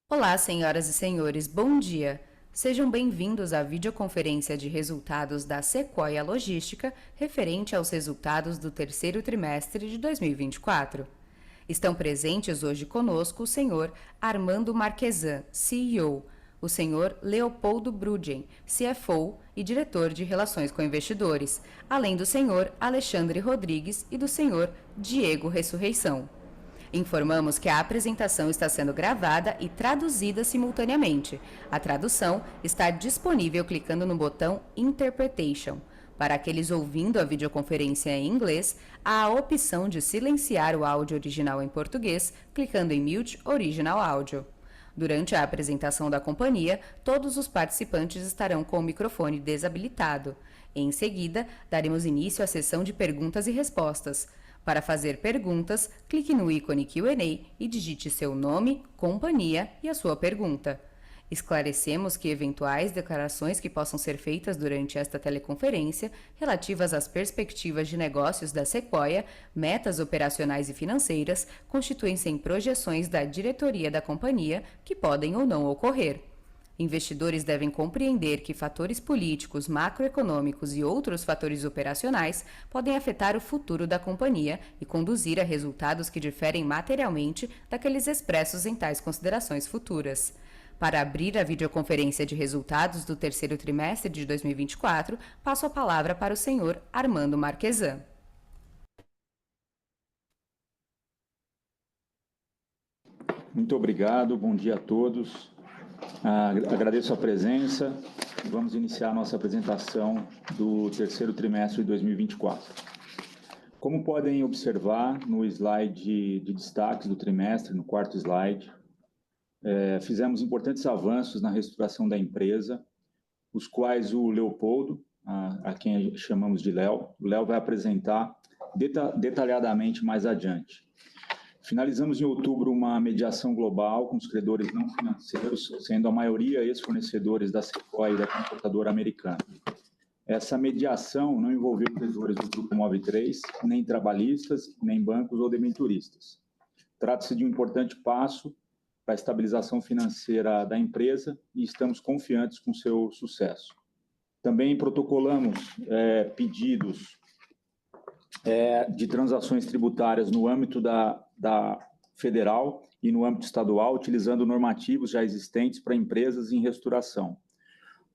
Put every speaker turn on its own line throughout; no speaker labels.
Olá, senhoras e senhores, bom dia! Sejam bem-vindos à videoconferência de resultados da Sequoia Logística referente aos resultados do terceiro trimestre de 2024. Estão presentes hoje conosco o senhor Armando Marquesan, CEO, o senhor Leopoldo Bruggen, CFO e diretor de Relações com Investidores, além do senhor Alexandre Rodrigues e do senhor Diego Ressurreição. Informamos que a apresentação está sendo gravada e traduzida simultaneamente. A tradução está disponível clicando no botão Interpretation. Para aqueles ouvindo a videoconferência em inglês, há a opção de silenciar o áudio original em português, clicando em Mute Original Audio. Durante a apresentação da companhia, todos os participantes estarão com o microfone desabilitado. Em seguida, daremos início à sessão de perguntas e respostas. Para fazer perguntas, clique no ícone Q&A e digite seu nome, companhia e a sua pergunta. Esclarecemos que eventuais declarações que possam ser feitas durante esta teleconferência, relativas às perspectivas de negócios da Sequoia, metas operacionais e financeiras, constituem-se em projeções da diretoria da companhia que podem ou não ocorrer. Investidores devem compreender que fatores políticos, macroeconômicos e outros fatores operacionais podem afetar o futuro da companhia e conduzir a resultados que diferem materialmente daqueles expressos em tais considerações futuras. Para abrir a videoconferência de resultados do terceiro trimestre de 2024, passo a palavra para o senhor Armando Marquesan.
Muito obrigado, bom dia a todos. Agradeço a presença. Vamos iniciar a nossa apresentação do terceiro trimestre de 2024. Como podem observar no slide de destaques do trimestre, no quarto slide, fizemos importantes avanços na reestruturação da empresa, os quais o Leopoldo, a quem chamamos de Léo, o Léo vai apresentar detalhadamente mais adiante. Finalizamos em outubro uma mediação global com os credores não financeiros, sendo a maioria ex-fornecedores da Sequoia e da transportadora americana. Essa mediação não envolveu credores do Grupo Move3, nem trabalhistas, nem bancos ou debenturistas. Trata-se de um importante passo para a estabilização financeira da empresa e estamos confiantes com seu sucesso. Também protocolamos pedidos de transações tributárias no âmbito da federal e no âmbito estadual, utilizando normativos já existentes para empresas em reestruturação.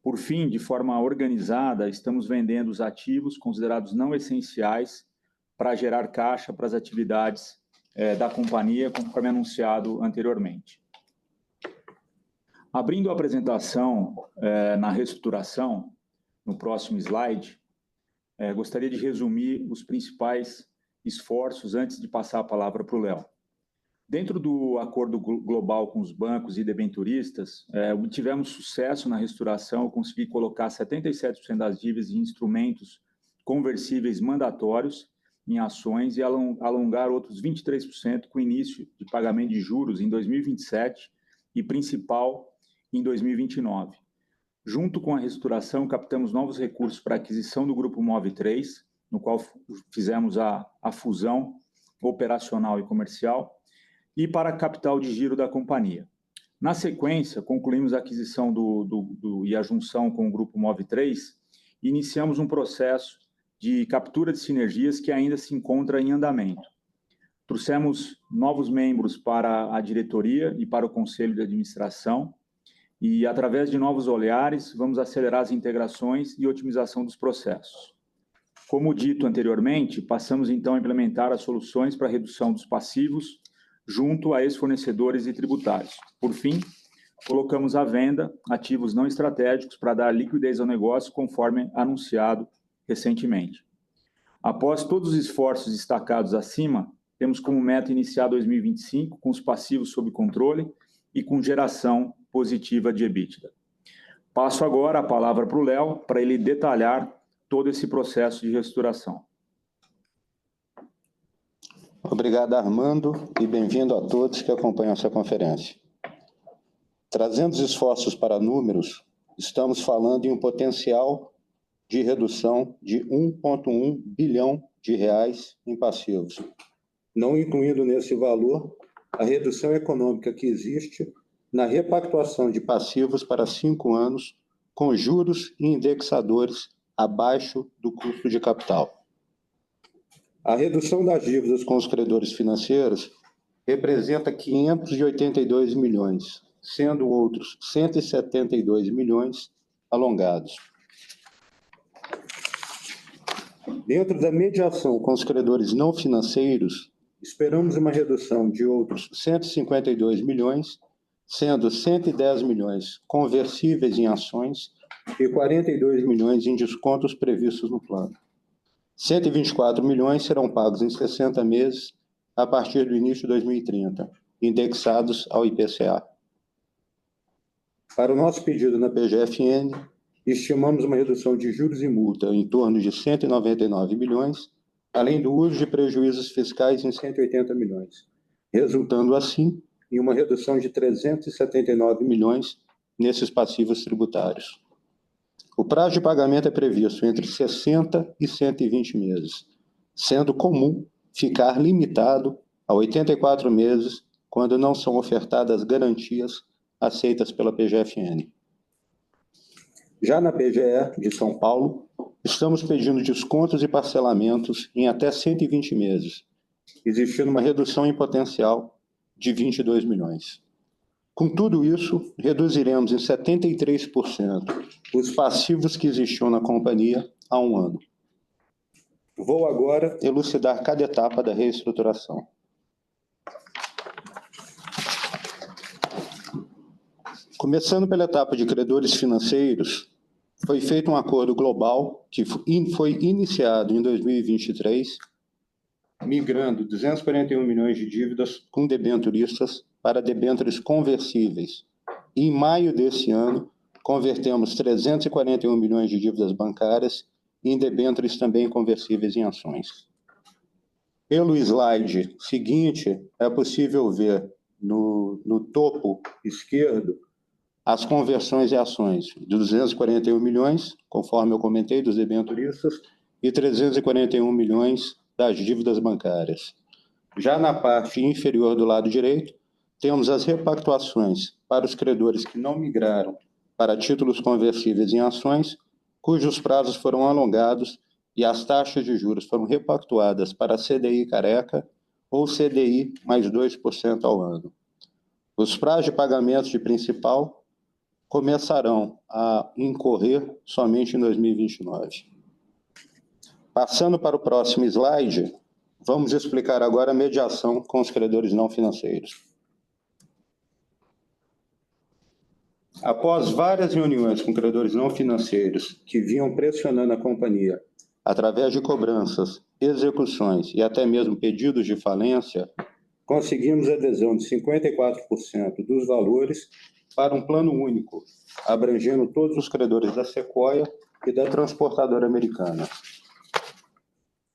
Por fim, de forma organizada, estamos vendendo os ativos considerados não essenciais para gerar caixa para as atividades da companhia, conforme anunciado anteriormente. Abrindo a apresentação na reestruturação, no próximo slide, gostaria de resumir os principais esforços antes de passar a palavra para o Léo. Dentro do acordo global com os bancos e debenturistas, obtivemos sucesso na reestruturação, eu consegui colocar 77% das dívidas em instrumentos conversíveis mandatórios em ações e alongar outros 23% com início de pagamento de juros em 2027 e principal em 2029. Junto com a reestruturação, captamos novos recursos para a aquisição do Grupo Move3, no qual fizemos a fusão operacional e comercial, e para capital de giro da companhia. Na sequência, concluímos a aquisição e a junção com o Grupo Move3 e iniciamos um processo de captura de sinergias que ainda se encontra em andamento. Trouxemos novos membros para a diretoria e para o conselho de administração e, através de novos olhares, vamos acelerar as integrações e otimização dos processos. Como dito anteriormente, passamos então a implementar as soluções para a redução dos passivos junto a ex-fornecedores e tributários. Por fim, colocamos à venda ativos não estratégicos para dar liquidez ao negócio, conforme anunciado recentemente. Após todos os esforços destacados acima, temos como meta iniciar 2025 com os passivos sob controle e com geração positiva de EBITDA. Passo agora a palavra para o Léo, para ele detalhar todo esse processo de reestruturação.
Obrigado, Armando, e bem-vindo a todos que acompanham essa conferência. Trazendo os esforços para números, estamos falando em um potencial de redução de 1,1 bilhão de reais em passivos, não incluindo nesse valor a redução econômica que existe na repactuação de passivos para 5 anos, com juros e indexadores abaixo do custo de capital. A redução das dívidas com os credores financeiros representa 582 milhões, sendo outros 172 milhões alongados. Dentro da mediação com os credores não financeiros, esperamos uma redução de outros 152 milhões, sendo 110 milhões conversíveis em ações e 42 milhões em descontos previstos no plano. 124 milhões serão pagos em 60 meses a partir do início de 2030, indexados ao IPCA. Para o nosso pedido na PGFN, estimamos uma redução de juros e multa em torno de 199 milhões, além do uso de prejuízos fiscais em 180 milhões, resultando assim em uma redução de 379 milhões nesses passivos tributários. O prazo de pagamento é previsto entre 60 e 120 meses, sendo comum ficar limitado a 84 meses quando não são ofertadas garantias aceitas pela PGFN. Já na PGE de São Paulo, estamos pedindo descontos e parcelamentos em até 120 meses, existindo uma redução em potencial de 22 milhões. Com tudo isso, reduziremos em 73% os passivos que existiam na companhia há um ano. Vou agora elucidar cada etapa da reestruturação. Começando pela etapa de credores financeiros, foi feito um acordo global que foi iniciado em 2023, migrando 241 milhões de dívidas com debenturistas para debêntures conversíveis. E em maio desse ano, convertemos 341 milhões de dívidas bancárias em debêntures também conversíveis em ações. Pelo slide seguinte, é possível ver no topo esquerdo as conversões e ações de 241 milhões, conforme eu comentei, dos debenturistas, e 341 milhões das dívidas bancárias. Já na parte inferior do lado direito, temos as repactuações para os credores que não migraram para títulos conversíveis em ações, cujos prazos foram alongados e as taxas de juros foram repactuadas para CDI careca ou CDI mais 2% ao ano. Os prazos de pagamento de principal começarão a incorrer somente em 2029. Passando para o próximo slide, vamos explicar agora a mediação com os credores não financeiros. Após várias reuniões com credores não financeiros que vinham pressionando a companhia através de cobranças, execuções e até mesmo pedidos de falência, conseguimos adesão de 54% dos valores para um plano único, abrangendo todos os credores da Sequoia e da transportadora americana.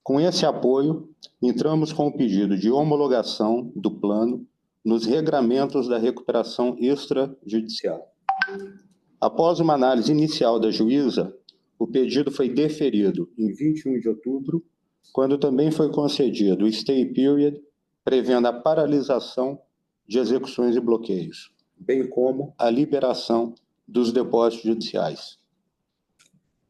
Com esse apoio, entramos com o pedido de homologação do plano nos regramentos da recuperação extrajudicial. Após uma análise inicial da juíza, o pedido foi deferido em 21 de outubro, quando também foi concedido o stay period, prevendo a paralisação de execuções e bloqueios, bem como a liberação dos depósitos judiciais.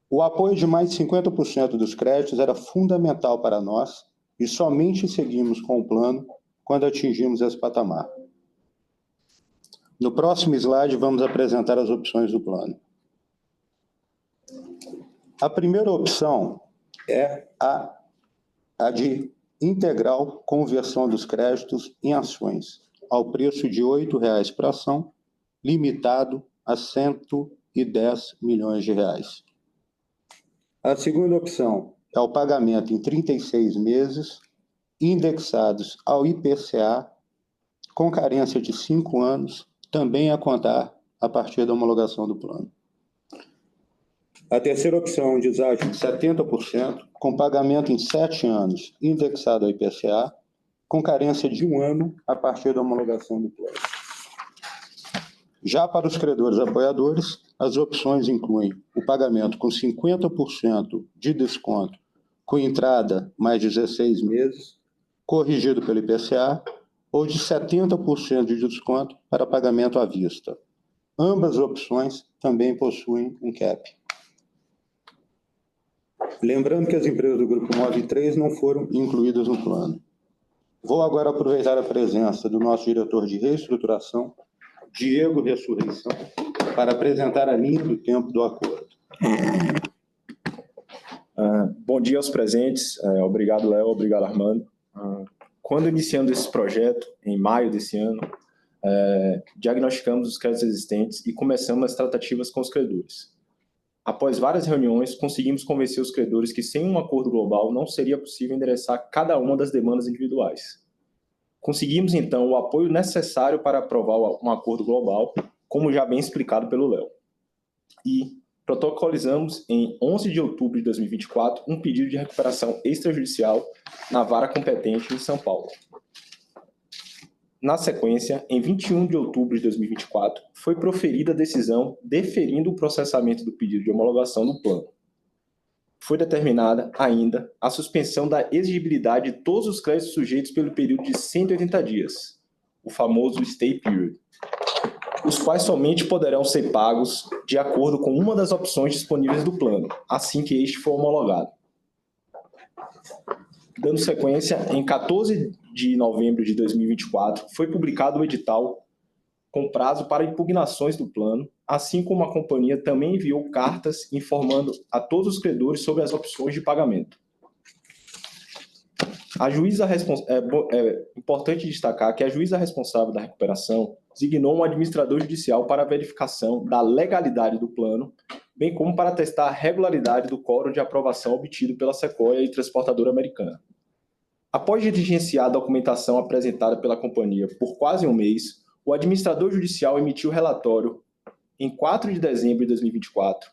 O apoio de mais de 50% dos créditos era fundamental para nós e somente seguimos com o plano quando atingimos esse patamar. No próximo slide, vamos apresentar as opções do plano. A primeira opção é a de integral conversão dos créditos em ações, ao preço de R$ 8,00 por ação, limitado a 110 milhões de reais. A segunda opção é o pagamento em 36 meses, indexados ao IPCA, com carência de 5 anos, também a contar a partir da homologação do plano. A terceira opção é um deságio de 70%, com pagamento em 7 anos, indexado ao IPCA, com carência de 1 ano a partir da homologação do plano. Já para os credores apoiadores, as opções incluem o pagamento com 50% de desconto, com entrada mais 16 meses, corrigido pelo IPCA, ou de 70% de desconto para pagamento à vista. Ambas opções também possuem um cap. Lembrando que as empresas do Grupo Move 3 não foram incluídas no plano. Vou agora aproveitar a presença do nosso diretor de reestruturação, Diego Ressurreição, para apresentar a linha do tempo do acordo.
Bom dia aos presentes. Obrigado, Léo. Obrigado, Armando. Quando iniciamos esse projeto, em maio desse ano, diagnosticamos os créditos existentes e começamos as tratativas com os credores. Após várias reuniões, conseguimos convencer os credores que sem um acordo global não seria possível endereçar cada uma das demandas individuais. Conseguimos, então, o apoio necessário para aprovar um acordo global, como já bem explicado pelo Léo. E protocolizamos, em 11 de outubro de 2024, um pedido de recuperação extrajudicial na vara competente em São Paulo. Na sequência, em 21 de outubro de 2024, foi proferida a decisão deferindo o processamento do pedido de homologação do plano. Foi determinada, ainda, a suspensão da exigibilidade de todos os créditos sujeitos pelo período de 180 dias, o famoso stay period, os quais somente poderão ser pagos de acordo com uma das opções disponíveis do plano, assim que este for homologado. Dando sequência, em 14 de novembro de 2024, foi publicado o edital com prazo para impugnações do plano, assim como a companhia também enviou cartas informando a todos os credores sobre as opções de pagamento. É importante destacar que a juíza responsável da recuperação designou um administrador judicial para a verificação da legalidade do plano, bem como para testar a regularidade do quórum de aprovação obtido pela Sequoia e Transportadora Americana. Após diligenciar a documentação apresentada pela companhia por quase um mês, o administrador judicial emitiu relatório em 4 de dezembro de 2024,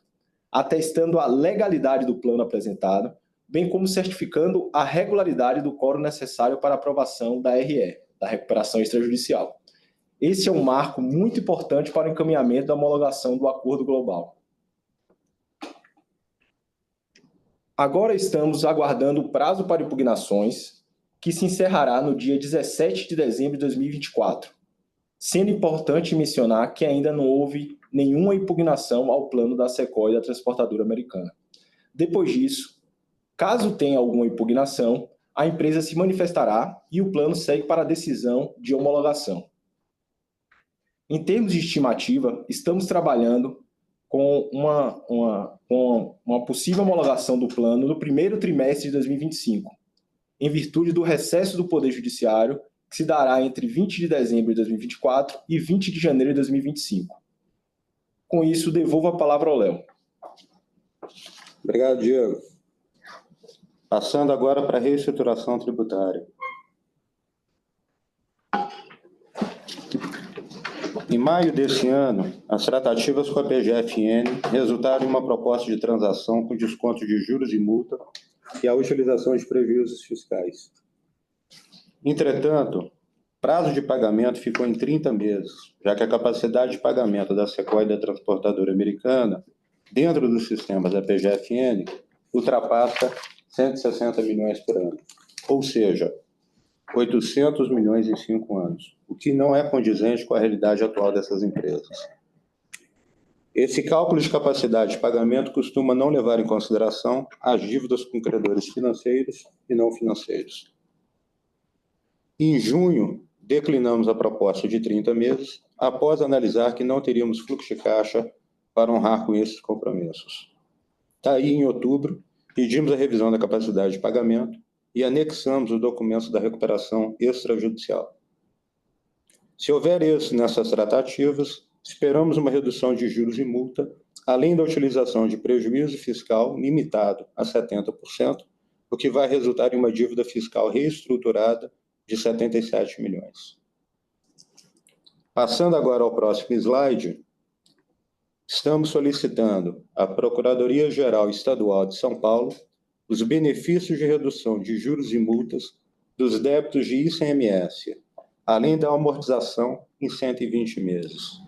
atestando a legalidade do plano apresentado, bem como certificando a regularidade do quórum necessário para aprovação da RE, da recuperação extrajudicial. Esse é um marco muito importante para o encaminhamento da homologação do acordo global. Agora estamos aguardando o prazo para impugnações, que se encerrará no dia 17 de dezembro de 2024, sendo importante mencionar que ainda não houve nenhuma impugnação ao plano da Sequoia e da Transportadora Americana. Depois disso, caso tenha alguma impugnação, a empresa se manifestará e o plano segue para a decisão de homologação. Em termos de estimativa, estamos trabalhando com uma possível homologação do plano no primeiro trimestre de 2025, em virtude do recesso do Poder Judiciário, que se dará entre 20 de dezembro de 2024 e 20 de janeiro de 2025. Com isso, devolvo a palavra ao Léo.
Obrigado, Diego. Passando agora para a reestruturação tributária. Em maio desse ano, as tratativas com a PGFN resultaram em uma proposta de transação com desconto de juros e multa e a utilização de prejuízos fiscais. Entretanto, prazo de pagamento ficou em 30 meses, já que a capacidade de pagamento da Sequoia e da Transportadora Americana, dentro dos sistemas da PGFN, ultrapassa 160 milhões por ano, ou seja, 800 milhões em 5 anos, o que não é condizente com a realidade atual dessas empresas. Esse cálculo de capacidade de pagamento costuma não levar em consideração as dívidas com credores financeiros e não financeiros. Em junho, declinamos a proposta de 30 meses, após analisar que não teríamos fluxo de caixa para honrar com esses compromissos. Daí, em outubro, pedimos a revisão da capacidade de pagamento e anexamos os documentos da recuperação extrajudicial. Se houver êxito nessas tratativas, esperamos uma redução de juros e multa, além da utilização de prejuízo fiscal limitado a 70%, o que vai resultar em uma dívida fiscal reestruturada de 77 milhões. Passando agora ao próximo slide, estamos solicitando à Procuradoria-Geral Estadual de São Paulo os benefícios de redução de juros e multas dos débitos de ICMS, além da amortização em 120 meses.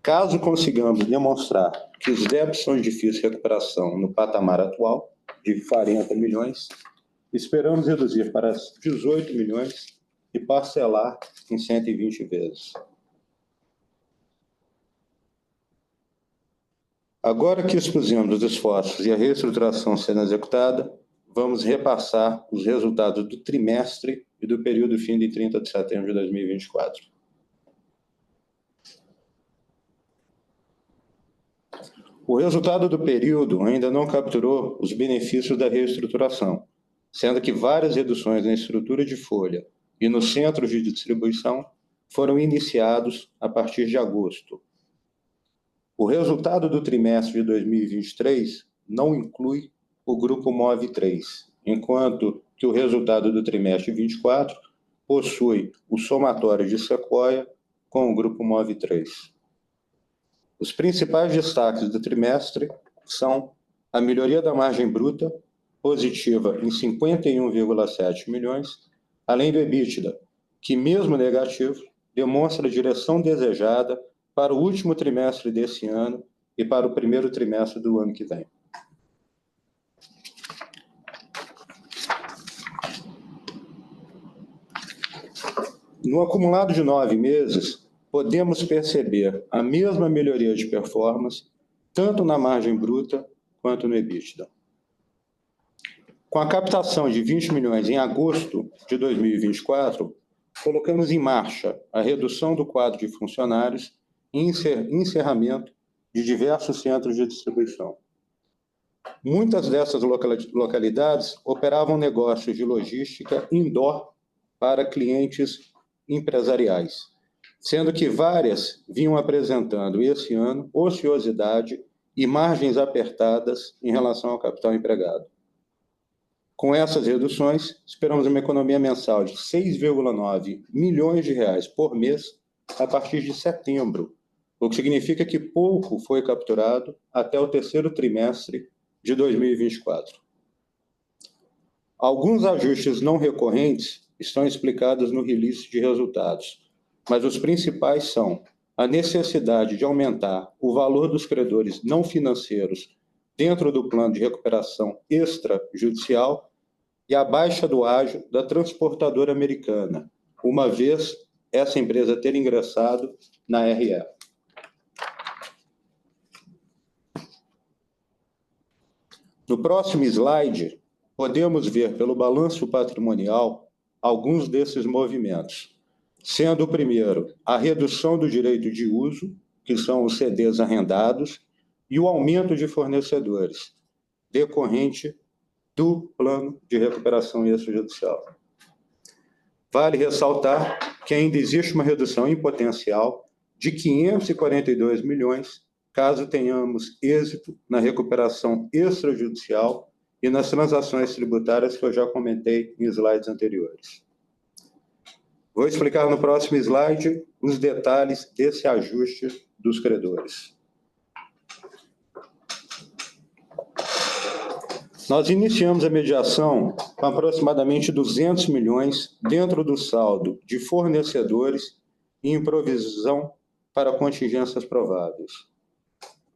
Caso consigamos demonstrar que os débitos são de difícil recuperação no patamar atual, de 40 milhões, esperamos reduzir para 18 milhões e parcelar em 120 vezes. Agora que expusemos os esforços e a reestruturação sendo executada, vamos repassar os resultados do trimestre e do período fim de 30 de setembro de 2024. O resultado do período ainda não capturou os benefícios da reestruturação, sendo que várias reduções na estrutura de folha e nos centros de distribuição foram iniciados a partir de agosto. O resultado do trimestre de 2023 não inclui o Grupo MOVE3, enquanto que o resultado do trimestre 24 possui o somatório de Sequoia com o Grupo MOVE3. Os principais destaques do trimestre são a melhoria da margem bruta, positiva em 51,7 milhões, além do EBITDA, que mesmo negativo, demonstra a direção desejada para o último trimestre desse ano e para o primeiro trimestre do ano que vem. No acumulado de 9 meses, podemos perceber a mesma melhoria de performance, tanto na margem bruta quanto no EBITDA. Com a captação de 20 milhões em agosto de 2024, colocamos em marcha a redução do quadro de funcionários e encerramento de diversos centros de distribuição. Muitas dessas localidades operavam negócios de logística indoor para clientes empresariais, sendo que várias vinham apresentando esse ano ociosidade e margens apertadas em relação ao capital empregado. Com essas reduções, esperamos uma economia mensal de 6,9 milhões de reais por mês a partir de setembro, o que significa que pouco foi capturado até o terceiro trimestre de 2024. Alguns ajustes não recorrentes estão explicados no release de resultados, mas os principais são a necessidade de aumentar o valor dos credores não financeiros dentro do plano de recuperação extrajudicial e a baixa do ágio da transportadora americana, uma vez essa empresa ter ingressado na RE. No próximo slide, podemos ver pelo balanço patrimonial alguns desses movimentos, sendo o primeiro a redução do direito de uso, que são os CDs arrendados, e o aumento de fornecedores, decorrente do plano de recuperação extrajudicial. Vale ressaltar que ainda existe uma redução em potencial de 542 milhões, caso tenhamos êxito na recuperação extrajudicial e nas transações tributárias que eu já comentei em slides anteriores. Vou explicar no próximo slide os detalhes desse ajuste dos credores. Nós iniciamos a mediação com aproximadamente 200 milhões dentro do saldo de fornecedores e em provisão para contingências prováveis.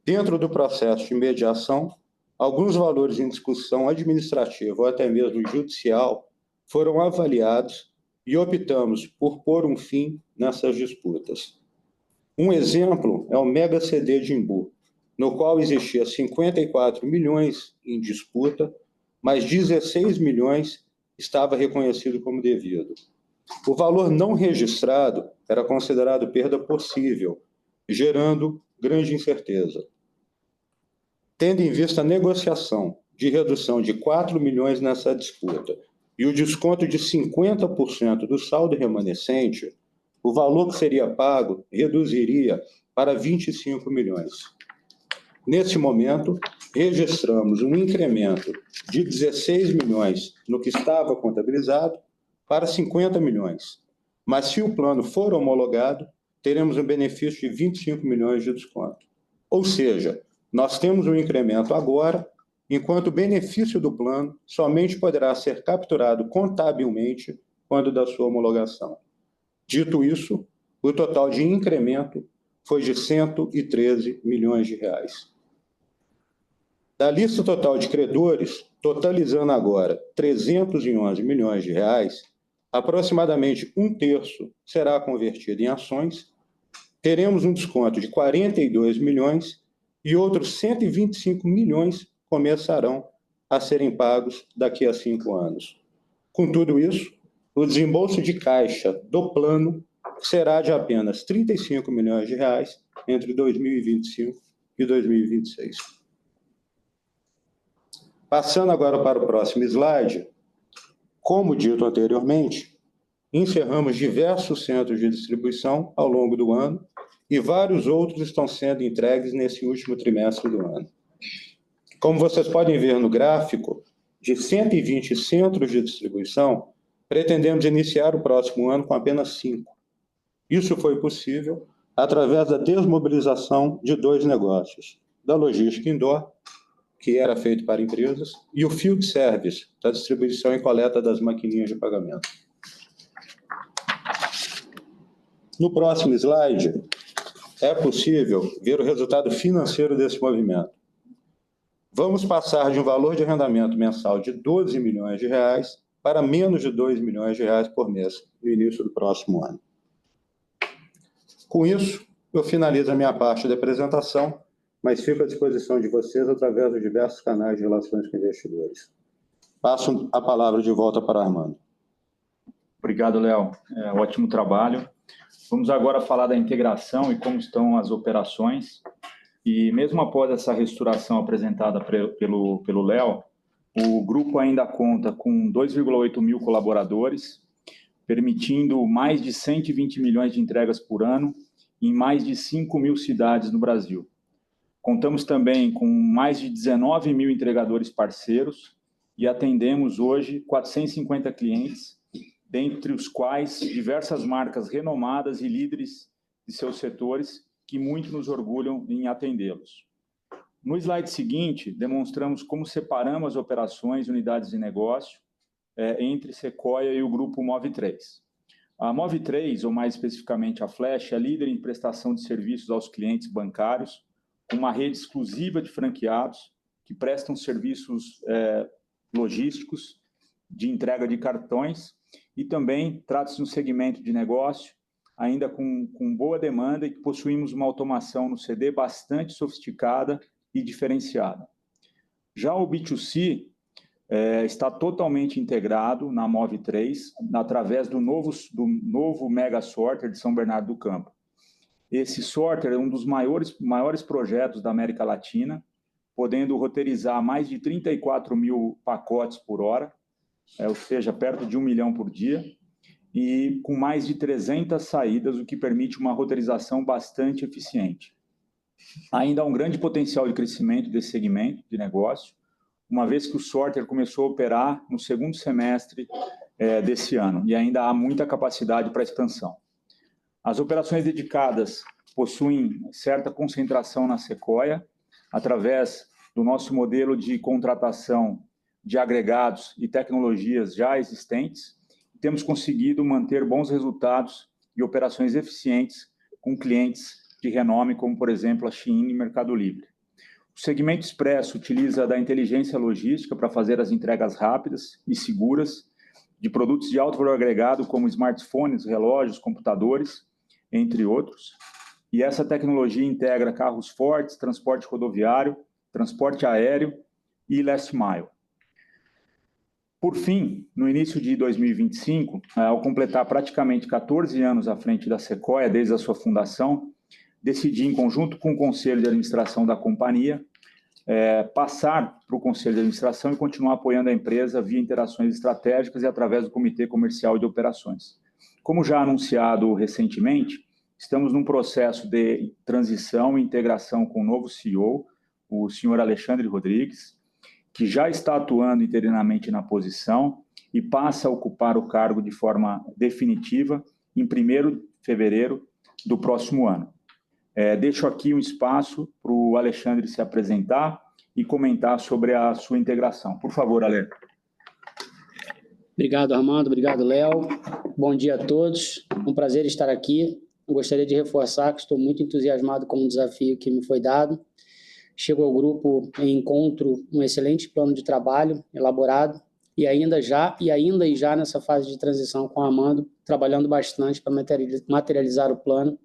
Dentro do processo de mediação, alguns valores em discussão administrativa ou até mesmo judicial foram avaliados e optamos por pôr um fim nessas disputas. Um exemplo é o Mega CD de Imbu, no qual existia 54 milhões em disputa, mas 16 milhões estava reconhecido como devido. O valor não registrado era considerado perda possível, gerando grande incerteza. Tendo em vista a negociação de redução de 4 milhões nessa disputa e o desconto de 50% do saldo remanescente, o valor que seria pago reduziria para 25 milhões. Nesse momento, registramos um incremento de 16 milhões no que estava contabilizado para 50 milhões. Mas se o plano for homologado, teremos um benefício de 25 milhões de desconto. Ou seja, nós temos um incremento agora, enquanto o benefício do plano somente poderá ser capturado contabilmente quando da sua homologação. Dito isso, o total de incremento foi de 113 milhões de reais. Da lista total de credores, totalizando agora 311 milhões de reais, aproximadamente 1/3 será convertido em ações, teremos um desconto de 42 milhões e outros 125 milhões começarão a serem pagos daqui a 5 anos. Com tudo isso, o desembolso de caixa do plano será de apenas 35 milhões de reais entre 2025 e 2026. Passando agora para o próximo slide, como dito anteriormente, encerramos diversos centros de distribuição ao longo do ano e vários outros estão sendo entregues nesse último trimestre do ano. Como vocês podem ver no gráfico, de 120 centros de distribuição, pretendemos iniciar o próximo ano com apenas 5. Isso foi possível através da desmobilização de 2 negócios, da logística indoor, que era feito para empresas, e o field service, da distribuição e coleta das maquininhas de pagamento. No próximo slide, é possível ver o resultado financeiro desse movimento. Vamos passar de um valor de arrendamento mensal de 12 milhões de reais para menos de 2 milhões de reais por mês no início do próximo ano. Com isso, eu finalizo a minha parte da apresentação, mas fico à disposição de vocês através dos diversos canais de relações com investidores. Passo a palavra de volta para Armando.
Obrigado, Léo. Ótimo trabalho. Vamos agora falar da integração e como estão as operações. E mesmo após essa reestruturação apresentada pelo Léo, o grupo ainda conta com 2,8 mil colaboradores, permitindo mais de 120 milhões de entregas por ano em mais de 5 mil cidades no Brasil. Contamos também com mais de 19 mil entregadores parceiros e atendemos hoje 450 clientes, dentre os quais diversas marcas renomadas e líderes de seus setores, que muito nos orgulham em atendê-los. No slide seguinte, demonstramos como separamos as operações e unidades de negócio entre Sequoia e o grupo Move3. A Move3, ou mais especificamente a Flash, é líder em prestação de serviços aos clientes bancários, com uma rede exclusiva de franqueados que prestam serviços logísticos de entrega de cartões e também trata-se de um segmento de negócio ainda com boa demanda e que possuímos uma automação no CD bastante sofisticada e diferenciada. Já o B2C está totalmente integrado na Move3 através do novo Mega Sorter de São Bernardo do Campo. Esse sorter é um dos maiores projetos da América Latina, podendo roteirizar mais de 34 mil pacotes por hora, ou seja, perto de 1 milhão por dia, e com mais de 300 saídas, o que permite uma roteirização bastante eficiente. Ainda há um grande potencial de crescimento desse segmento de negócio, uma vez que o sorter começou a operar no segundo semestre desse ano, e ainda há muita capacidade para expansão. As operações dedicadas possuem certa concentração na Sequoia, através do nosso modelo de contratação de agregados e tecnologias já existentes, temos conseguido manter bons resultados e operações eficientes com clientes de renome, como, por exemplo, a Shein e Mercado Livre. O segmento Expresso utiliza da inteligência logística para fazer as entregas rápidas e seguras de produtos de alto valor agregado, como smartphones, relógios, computadores, entre outros. E essa tecnologia integra carros fortes, transporte rodoviário, transporte aéreo e last mile. Por fim, no início de 2025, ao completar praticamente 14 anos à frente da Sequoia, desde a sua fundação, decidi, em conjunto com o Conselho de Administração da companhia, passar para o Conselho de Administração e continuar apoiando a empresa via interações estratégicas e através do Comitê Comercial de Operações. Como já anunciado recentemente, estamos num processo de transição e integração com o novo CEO, o senhor Alexandre Rodrigues, que já está atuando interinamente na posição e passa a ocupar o cargo de forma definitiva em 1º de fevereiro do próximo ano. Deixo aqui um espaço para o Alexandre se apresentar e comentar sobre a sua integração. Por favor, Ale.
Obrigado, Armando. Obrigado, Léo. Bom dia a todos. Um prazer estar aqui. Eu gostaria de reforçar que estou muito entusiasmado com o desafio que me foi dado. Chego ao grupo em encontro um excelente plano de trabalho elaborado e ainda nessa fase de transição com o Armando, trabalhando bastante para materializar o plano,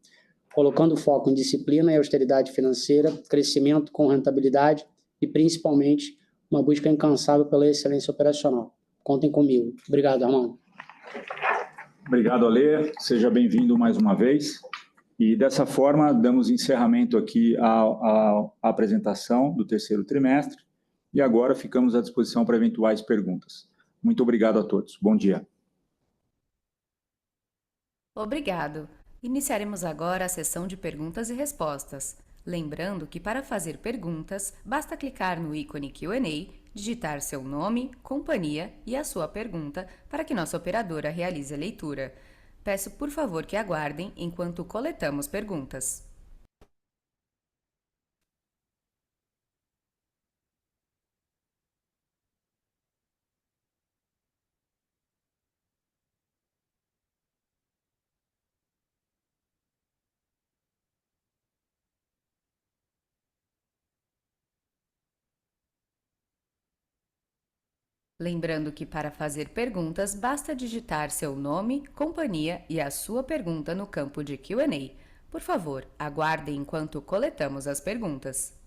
colocando foco em disciplina e austeridade financeira, crescimento com rentabilidade e, principalmente, uma busca incansável pela excelência operacional. Contem comigo. Obrigado, Armando.
Obrigado, Alê. Seja bem-vindo mais uma vez. E, dessa forma, damos encerramento aqui à apresentação do terceiro trimestre e agora ficamos à disposição para eventuais perguntas. Muito obrigado a todos. Bom dia.
Obrigado. Iniciaremos agora a sessão de perguntas e respostas. Lembrando que para fazer perguntas, basta clicar no ícone Q&A, digitar seu nome, companhia e a sua pergunta para que nossa operadora realize a leitura. Peço, por favor, que aguardem enquanto coletamos perguntas. Lembrando que para fazer perguntas, basta digitar seu nome, companhia e a sua pergunta no campo de Q&A. Por favor, aguardem enquanto coletamos as perguntas.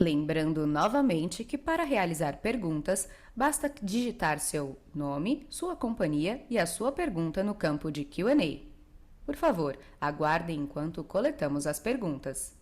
Lembrando novamente que para realizar perguntas, basta digitar seu nome, sua companhia e a sua pergunta no campo de Q&A. Por favor, aguardem enquanto coletamos as perguntas.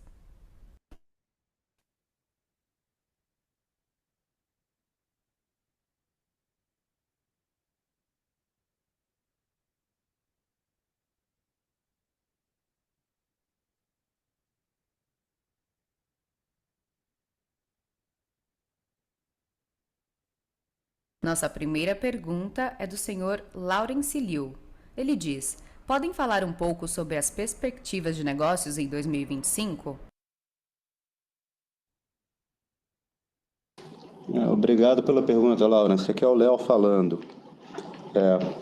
Nossa primeira pergunta é do senhor Laurence Liu. Ele diz: podem falar um pouco sobre as perspectivas de negócios em 2025?
Obrigado pela pergunta, Laurence. Aqui é o Léo falando.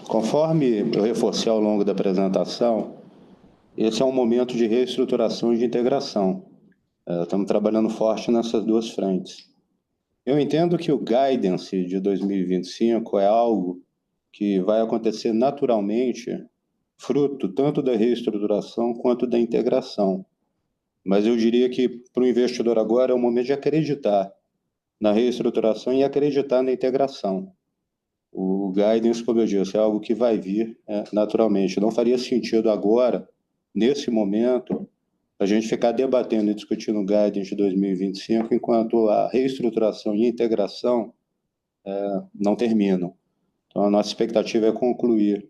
Conforme eu reforcei ao longo da apresentação, esse é um momento de reestruturação e de integração. Estamos trabalhando forte nessas duas frentes. Eu entendo que o guidance de 2025 é algo que vai acontecer naturalmente, fruto tanto da reestruturação quanto da integração. Mas eu diria que para o investidor agora é o momento de acreditar na reestruturação e acreditar na integração. O guidance, como eu disse, é algo que vai vir naturalmente. Não faria sentido agora, nesse momento, a gente ficar debatendo e discutindo o guidance de 2025, enquanto a reestruturação e a integração não terminam. Então, a nossa expectativa é concluir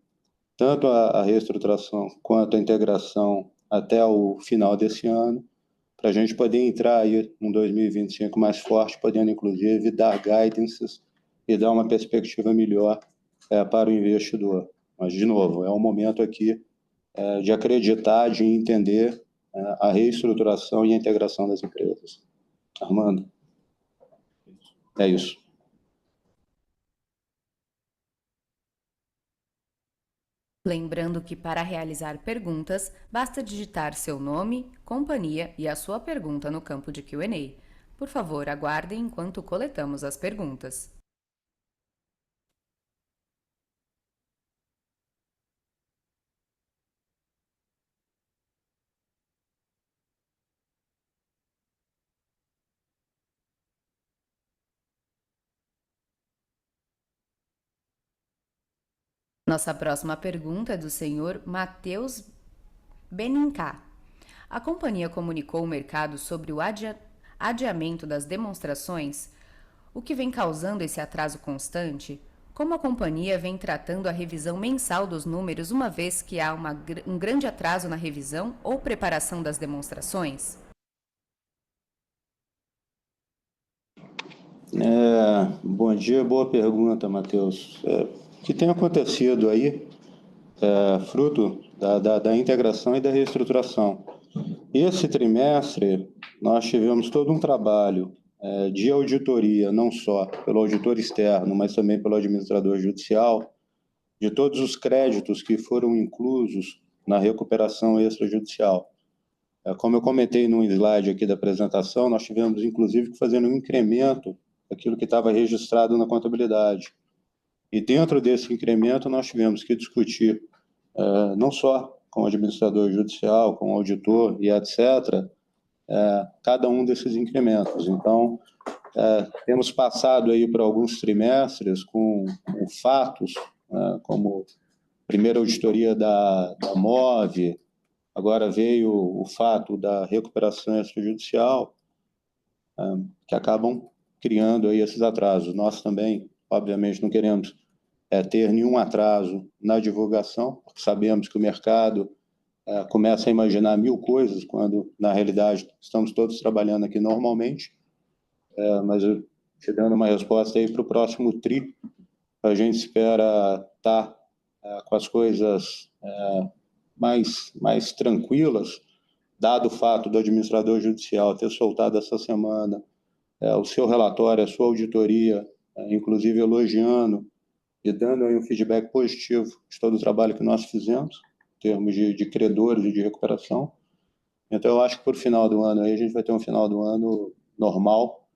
tanto a reestruturação quanto a integração até o final desse ano, para a gente poder entrar aí em 2025 mais forte, podendo, inclusive, dar guidances e dar uma perspectiva melhor para o investidor. Mas, de novo, é um momento aqui de acreditar, de entender a reestruturação e a integração das empresas. Armando? É isso.
Lembrando que para realizar perguntas, basta digitar seu nome, companhia e a sua pergunta no campo de Q&A. Por favor, aguardem enquanto coletamos as perguntas. Nossa próxima pergunta é do senhor Matheus Benincá. A companhia comunicou ao mercado sobre o adiamento das demonstrações, o que vem causando esse atraso constante? Como a companhia vem tratando a revisão mensal dos números, uma vez que há um grande atraso na revisão ou preparação das demonstrações?
Bom dia, boa pergunta, Matheus. O que tem acontecido aí fruto da integração e da reestruturação. Esse trimestre, nós tivemos todo um trabalho de auditoria, não só pelo auditor externo, mas também pelo administrador judicial, de todos os créditos que foram inclusos na recuperação extrajudicial. Como eu comentei num slide aqui da apresentação, nós tivemos, inclusive, que fazer um incremento daquilo que estava registrado na contabilidade. E dentro desse incremento, nós tivemos que discutir, não só com o administrador judicial, com o auditor e etc., cada um desses incrementos. Então, temos passado aí por alguns trimestres com fatos, como primeira auditoria da MOVE, agora veio o fato da recuperação extrajudicial, que acabam criando aí esses atrasos. Nós também, obviamente, não queremos ter nenhum atraso na divulgação, porque sabemos que o mercado começa a imaginar mil coisas, quando, na realidade, estamos todos trabalhando aqui normalmente, mas eu te dando uma resposta aí para o próximo TRI, a gente espera estar com as coisas mais tranquilas, dado o fato do administrador judicial ter soltado essa semana o seu relatório, a sua auditoria, inclusive elogiando e dando aí um feedback positivo de todo o trabalho que nós fizemos, em termos de credores e de recuperação. Então, eu acho que por final do ano aí a gente vai ter um final do ano normal,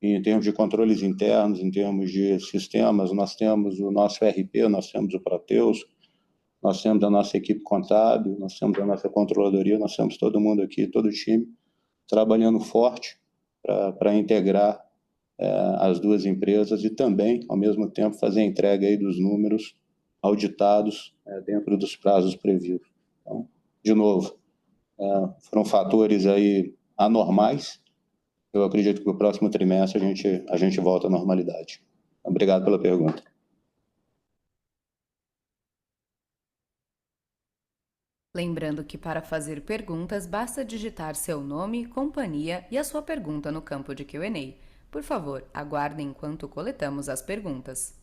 em termos de controles internos, em termos de sistemas. Nós temos o nosso ERP, nós temos o Proteus, nós temos a nossa equipe contábil, nós temos a nossa controladoria, nós temos todo mundo aqui, todo o time, trabalhando forte para integrar as duas empresas e também, ao mesmo tempo, fazer a entrega aí dos números auditados dentro dos prazos previstos. Então, de novo, foram fatores aí anormais. Eu acredito que o próximo trimestre a gente volta à normalidade. Obrigado pela pergunta.
Lembrando que para fazer perguntas basta digitar seu nome, companhia e a sua pergunta no campo de Q&A. Por favor, aguardem enquanto coletamos as perguntas.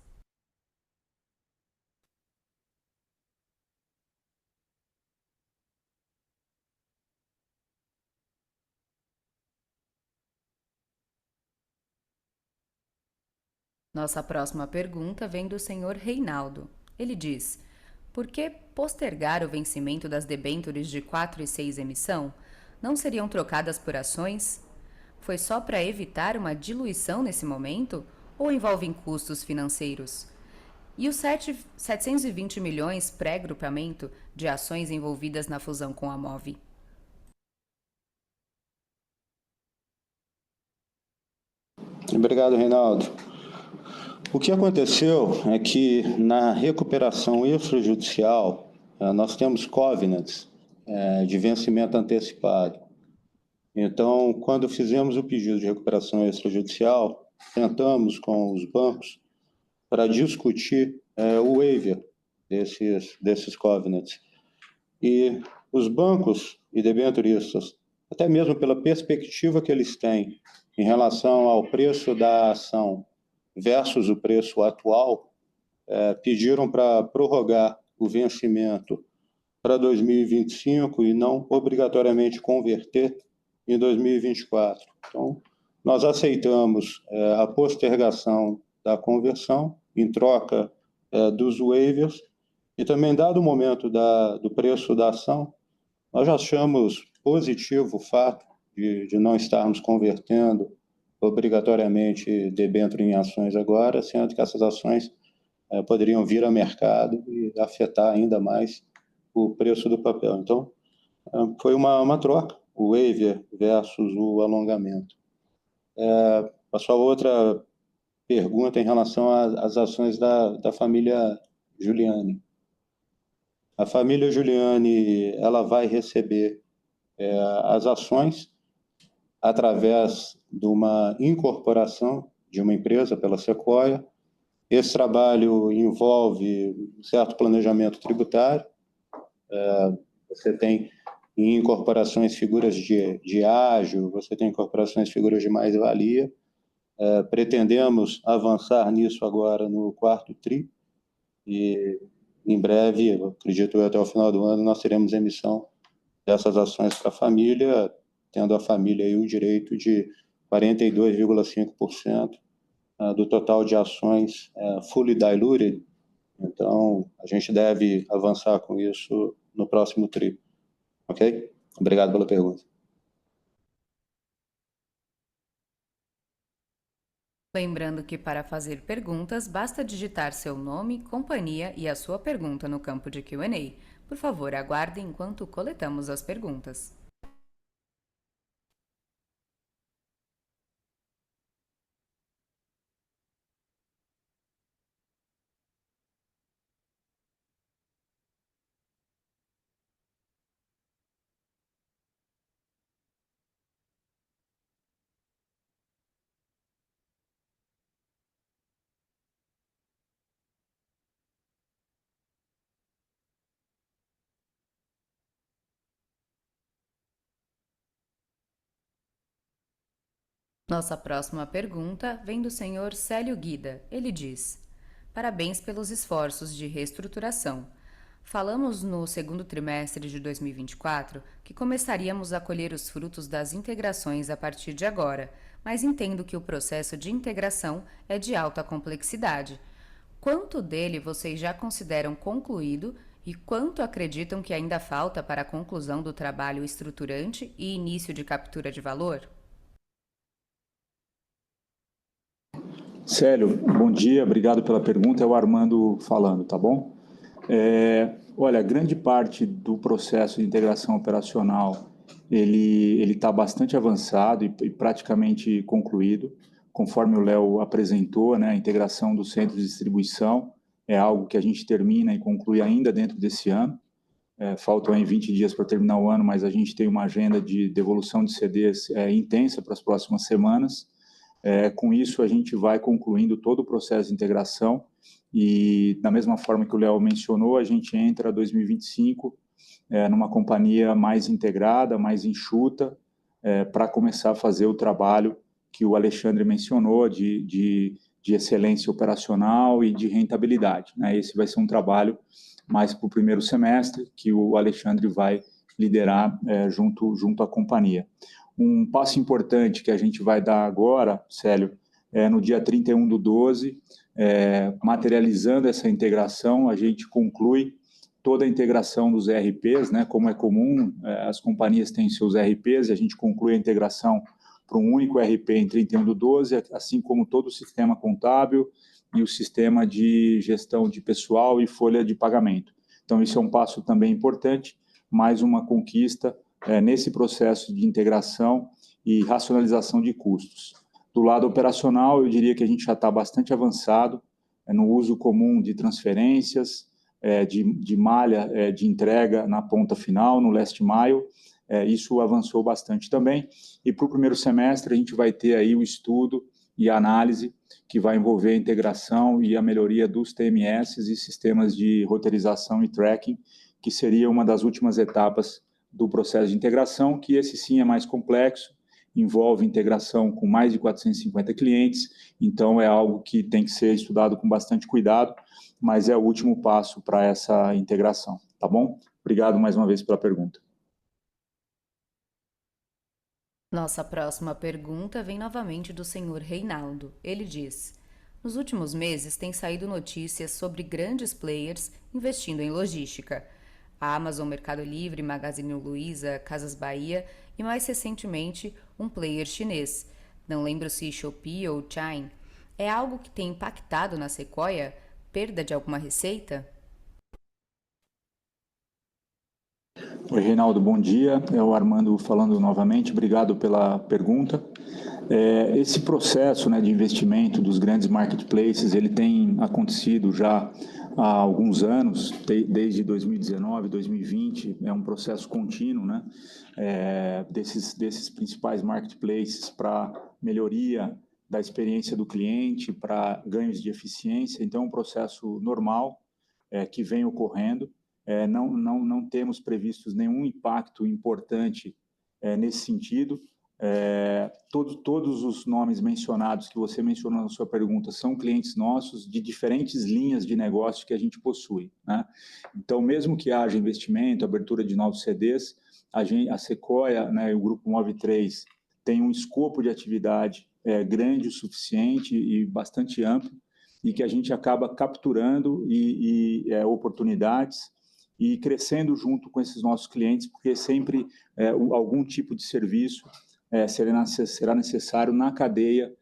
Nossa próxima pergunta vem do senhor Reinaldo. Ele diz: por que postergar o vencimento das debêntures de 4 e 6 emissão? Não seriam trocadas por ações? Foi só para evitar uma diluição nesse momento? Ou envolvem custos financeiros? E os 720 milhões pré-grupamento de ações envolvidas na fusão com a MOVE?
Obrigado, Reinaldo. O que aconteceu é que na recuperação extrajudicial, nós temos covenants de vencimento antecipado. Então, quando fizemos o pedido de recuperação extrajudicial, tentamos com os bancos para discutir o waiver desses covenants. E os bancos e debenturistas, até mesmo pela perspectiva que eles têm em relação ao preço da ação versus o preço atual, pediram para prorrogar o vencimento para 2025 e não obrigatoriamente converter em 2024. Então, nós aceitamos a postergação da conversão em troca dos waivers e também, dado o momento do preço da ação, nós já achamos positivo o fato de não estarmos convertendo obrigatoriamente debênture em ações agora, sendo que essas ações poderiam vir ao mercado e afetar ainda mais o preço do papel. Então, foi uma troca, o waiver versus o alongamento. A sua outra pergunta em relação às ações da família Giuliani. A família Giuliani, ela vai receber as ações através de uma incorporação de uma empresa pela Sequoia. Esse trabalho envolve um certo planejamento tributário. Você tem em incorporações figuras de ágio, você tem incorporações figuras de mais-valia. Pretendemos avançar nisso agora no quarto TRI e em breve, eu acredito até o final do ano, nós teremos emissão dessas ações para a família, tendo a família aí o direito de 42,5% do total de ações fully diluted. Então, a gente deve avançar com isso no próximo tri. Ok? Obrigado pela pergunta.
Lembrando que para fazer perguntas, basta digitar seu nome, companhia e a sua pergunta no campo de Q&A. Por favor, aguarde enquanto coletamos as perguntas. Nossa próxima pergunta vem do senhor Célio Guida. Ele diz: parabéns pelos esforços de reestruturação. Falamos no segundo trimestre de 2024 que começaríamos a colher os frutos das integrações a partir de agora, mas entendo que o processo de integração é de alta complexidade. Quanto dele vocês já consideram concluído e quanto acreditam que ainda falta para a conclusão do trabalho estruturante e início de captura de valor?
Célio, bom dia, obrigado pela pergunta. É o Armando falando, tá bom? Olha, grande parte do processo de integração operacional, ele está bastante avançado e praticamente concluído. Conforme o Léo apresentou, né, a integração do centro de distribuição é algo que a gente termina e conclui ainda dentro desse ano. Faltam aí 20 dias para terminar o ano, mas a gente tem uma agenda de devolução de CDs intensa para as próximas semanas. Com isso, a gente vai concluindo todo o processo de integração e, da mesma forma que o Léo mencionou, a gente entra 2025 numa companhia mais integrada, mais enxuta, para começar a fazer o trabalho que o Alexandre mencionou de excelência operacional e de rentabilidade, né? Esse vai ser um trabalho mais para o primeiro semestre, que o Alexandre vai liderar junto à companhia. Um passo importante que a gente vai dar agora, Célio, no dia 31/12, materializando essa integração, a gente conclui toda a integração dos ERPs, né? Como é comum, as companhias têm seus ERPs, e a gente conclui a integração para um único ERP em 31/12, assim como todo o sistema contábil e o sistema de gestão de pessoal e folha de pagamento. Então, isso é um passo também importante, mais uma conquista nesse processo de integração e racionalização de custos. Do lado operacional, eu diria que a gente já está bastante avançado no uso comum de transferências, de malha de entrega na ponta final, no last mile. Isso avançou bastante também. E para o primeiro semestre, a gente vai ter aí o estudo e a análise que vai envolver a integração e a melhoria dos TMS e sistemas de roteirização e tracking, que seria uma das últimas etapas do processo de integração, que esse sim é mais complexo, envolve integração com mais de 450 clientes, então é algo que tem que ser estudado com bastante cuidado, mas é o último passo para essa integração, tá bom? Obrigado mais uma vez pela pergunta.
Nossa próxima pergunta vem novamente do senhor Reinaldo. Ele diz: nos últimos meses têm saído notícias sobre grandes players investindo em logística. A Amazon, Mercado Livre, Magazine Luiza, Casas Bahia e, mais recentemente, um player chinês. Não lembro se Shopee ou Chime. É algo que tem impactado na Sequoia? Perda de alguma receita?
Oi, Reinaldo, bom dia. É o Armando falando novamente. Obrigado pela pergunta. Esse processo, né, de investimento dos grandes marketplaces, ele tem acontecido já há alguns anos, desde 2019, 2020, é um processo contínuo, né, desses principais marketplaces para melhoria da experiência do cliente, para ganhos de eficiência. Então, é um processo normal que vem ocorrendo. Não temos previstos nenhum impacto importante nesse sentido. Todos os nomes mencionados que você mencionou na sua pergunta são clientes nossos de diferentes linhas de negócio que a gente possui, né? Então, mesmo que haja investimento, abertura de novos CDs, a Sequoia, né, o Grupo Move3 tem um escopo de atividade grande o suficiente e bastante amplo, e que a gente acaba capturando oportunidades e crescendo junto com esses nossos clientes, porque sempre algum tipo de serviço será necessário na cadeia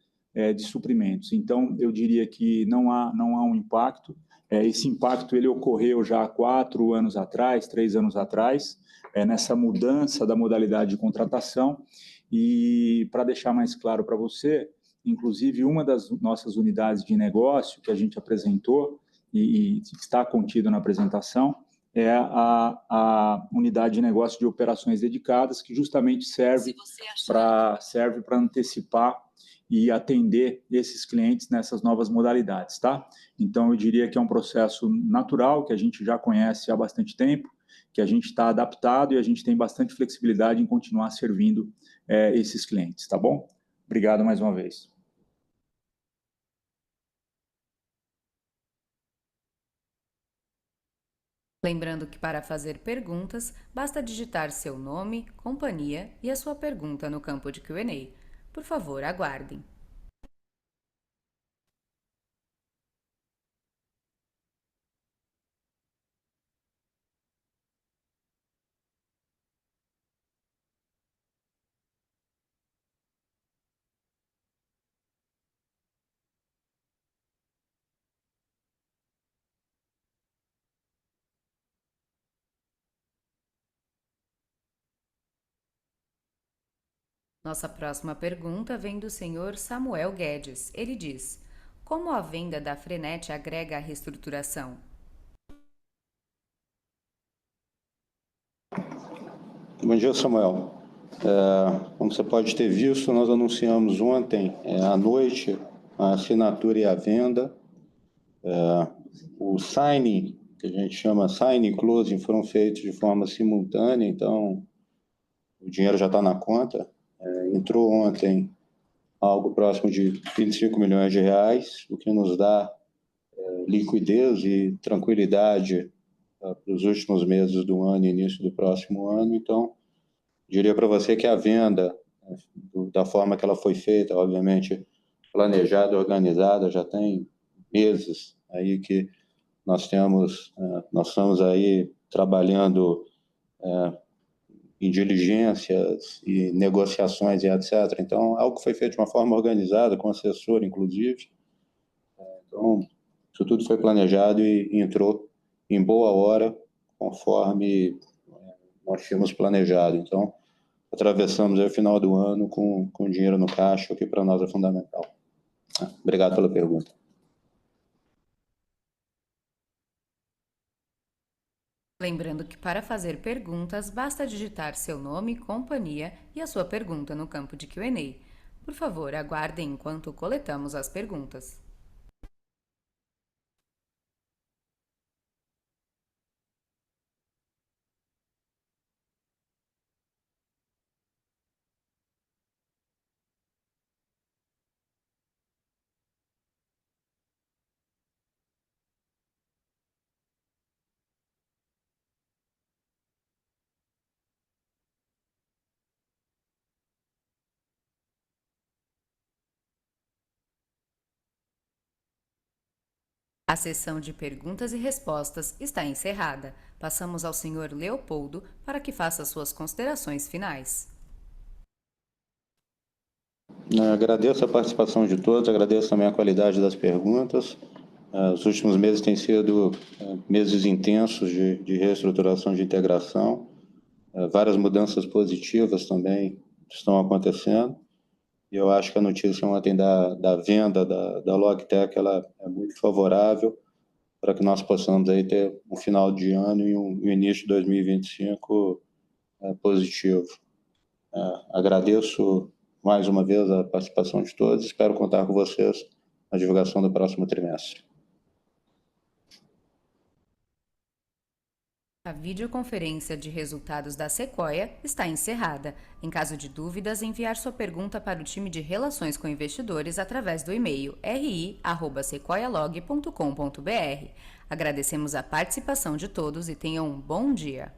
de suprimentos. Então, eu diria que não há um impacto. Esse impacto ele ocorreu já há 4 anos atrás, 3 anos atrás, nessa mudança da modalidade de contratação. E, para deixar mais claro para você, inclusive, uma das nossas unidades de negócio que a gente apresentou e está contido na apresentação é a unidade de negócio de operações dedicadas, que justamente serve para antecipar e atender esses clientes nessas novas modalidades, tá? Então, eu diria que é um processo natural, que a gente já conhece há bastante tempo, que a gente está adaptado e a gente tem bastante flexibilidade em continuar servindo esses clientes, tá bom? Obrigado mais uma vez.
Lembrando que para fazer perguntas, basta digitar seu nome, companhia e a sua pergunta no campo de Q&A. Por favor, aguardem. Nossa próxima pergunta vem do senhor Samuel Guedes. Ele diz: como a venda da Frenet agrega à reestruturação?
Bom dia, Samuel. Como você pode ter visto, nós anunciamos ontem à noite a assinatura e a venda. O signing, que a gente chama signing e closing, foram feitos de forma simultânea, então o dinheiro já está na conta. Entrou ontem algo próximo de 25 milhões de reais, o que nos dá liquidez e tranquilidade para os últimos meses do ano e início do próximo ano. Então, diria para você que a venda, da forma que ela foi feita, obviamente planejada, organizada, já tem meses aí que nós estamos aí trabalhando em diligências e negociações e etc. Então, algo que foi feito de uma forma organizada, com assessor, inclusive. Então, isso tudo foi planejado e entrou em boa hora, conforme nós tínhamos planejado. Então, atravessamos o final do ano com dinheiro no caixa, o que para nós é fundamental. Obrigado pela pergunta.
Lembrando que para fazer perguntas, basta digitar seu nome, companhia e a sua pergunta no campo de Q&A. Por favor, aguardem enquanto coletamos as perguntas. A sessão de perguntas e respostas está encerrada. Passamos ao senhor Leopoldo para que faça suas considerações finais.
Agradeço a participação de todos, agradeço também a qualidade das perguntas. Os últimos meses têm sido meses intensos de reestruturação, de integração. Várias mudanças positivas também estão acontecendo. E eu acho que a notícia ontem da venda da Logtech ela é muito favorável para que nós possamos aí ter um final de ano e um início de 2025 positivo. Agradeço mais uma vez a participação de todos. Espero contar com vocês na divulgação do próximo trimestre.
A videoconferência de resultados da Sequoia está encerrada. Em caso de dúvidas, enviar sua pergunta para o time de Relações com Investidores através do e-mail ri@sequoialog.com.br. Agradecemos a participação de todos e tenham um bom dia.